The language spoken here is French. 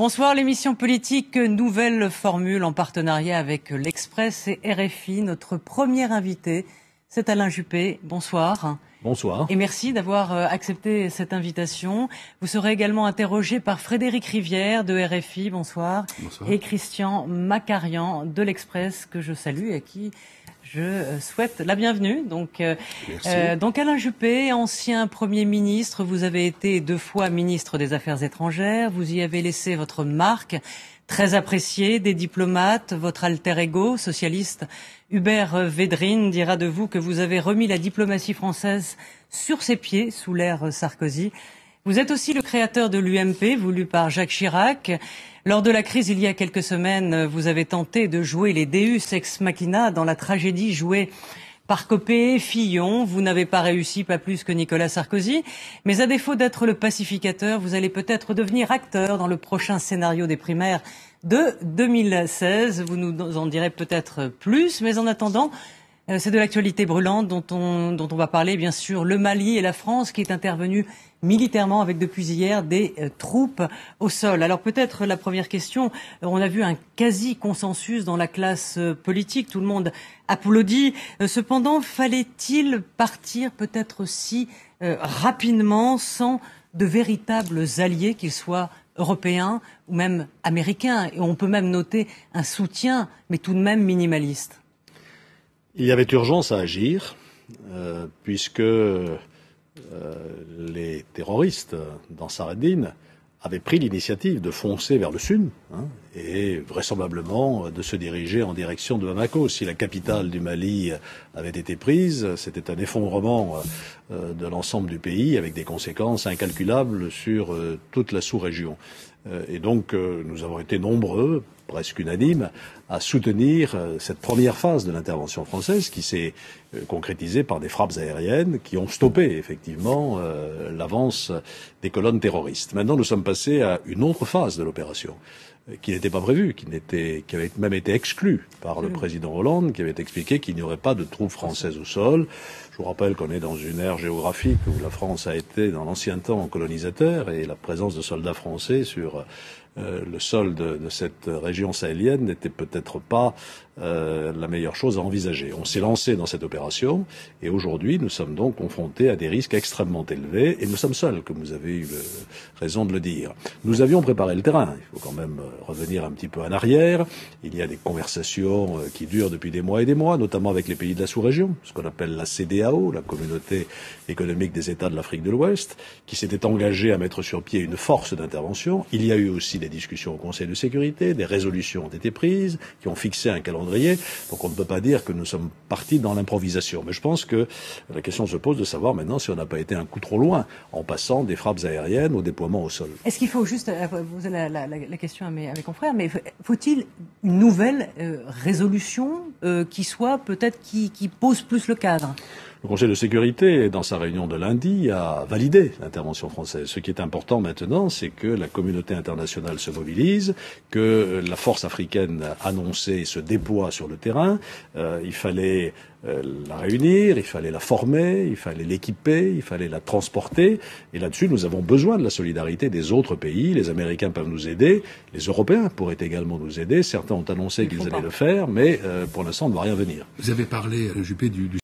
Bonsoir, l'émission politique Nouvelle Formule en partenariat avec l'Express et RFI. Notre premier invité, c'est Alain Juppé. Bonsoir. Bonsoir. Et merci d'avoir accepté cette invitation. Vous serez également interrogé par Frédéric Rivière de RFI. Bonsoir. Bonsoir. Et Christian Macarian de l'Express, que je salue et à qui je souhaite la bienvenue. Donc Alain Juppé, ancien Premier ministre, vous avez été 2 fois ministre des Affaires étrangères. Vous y avez laissé votre marque, très appréciée des diplomates. Votre alter ego, socialiste Hubert Védrine, dira de vous que vous avez remis la diplomatie française sur ses pieds sous l'ère Sarkozy. Vous êtes aussi le créateur de l'UMP, voulu par Jacques Chirac. Lors de la crise, il y a quelques semaines, vous avez tenté de jouer les Deus ex machina dans la tragédie jouée par Copé, Fillon. Vous n'avez pas réussi, pas plus que Nicolas Sarkozy. Mais à défaut d'être le pacificateur, vous allez peut-être devenir acteur dans le prochain scénario des primaires de 2016. Vous nous en direz peut-être plus. Mais en attendant, c'est de l'actualité brûlante dont on va parler, bien sûr. Le Mali et la France qui est intervenu militairement avec depuis hier des troupes au sol. Alors peut-être la première question, on a vu un quasi-consensus dans la classe politique, tout le monde applaudit. Cependant, fallait-il partir peut-être si rapidement sans de véritables alliés, qu'ils soient européens ou même américains? Et on peut même noter un soutien, mais tout de même minimaliste. Il y avait urgence à agir, puisque les terroristes d'Ansar ad-Din avaient pris l'initiative de foncer vers le sud, et vraisemblablement de se diriger en direction de Bamako. Si la capitale du Mali avait été prise, c'était un effondrement de l'ensemble du pays avec des conséquences incalculables sur toute la sous-région. Et donc nous avons été nombreux, presque unanimes, à soutenir cette première phase de l'intervention française qui s'est concrétisée par des frappes aériennes qui ont stoppé effectivement l'avance des colonnes terroristes. Maintenant, nous sommes passés à une autre phase de l'opération qui n'était pas prévue, qui avait même été exclue par le président Hollande, qui avait expliqué qu'il n'y aurait pas de troupes françaises au sol. Je vous rappelle qu'on est dans une ère géographique où la France a été dans l'ancien temps colonisateur, et la présence de soldats français sur le sol de cette région sahélienne n'était peut-être pas la meilleure chose à envisager. On s'est lancé dans cette opération et aujourd'hui nous sommes donc confrontés à des risques extrêmement élevés et nous sommes seuls, comme vous avez eu raison de le dire. Nous avions préparé le terrain, il faut quand même revenir un petit peu en arrière. Il y a des conversations qui durent depuis des mois et des mois, notamment avec les pays de la sous-région, ce qu'on appelle la CEDEAO, la Communauté économique des États de l'Afrique de l'Ouest, qui s'était engagée à mettre sur pied une force d'intervention. Il y a eu aussi des discussions au Conseil de sécurité, des résolutions ont été prises, qui ont fixé un calendrier. Donc on ne peut pas dire que nous sommes partis dans l'improvisation. Mais je pense que la question se pose de savoir maintenant si on n'a pas été un coup trop loin en passant des frappes aériennes au déploiement au sol. Est-ce qu'il faut juste, vous avez la question à mes confrères, mais faut-il une nouvelle résolution qui soit peut-être qui pose plus le cadre? Le Conseil de sécurité, dans sa réunion de lundi, a validé l'intervention française. Ce qui est important maintenant, c'est que la communauté internationale se mobilise, que la force africaine annoncée se déploie sur le terrain. Il fallait la réunir, il fallait la former, il fallait l'équiper, il fallait la transporter. Et là-dessus, nous avons besoin de la solidarité des autres pays. Les Américains peuvent nous aider, les Européens pourraient également nous aider. Certains ont annoncé qu'ils allaient le faire, mais pour l'instant, on ne va rien venir. Vous avez parlé, Juppé, du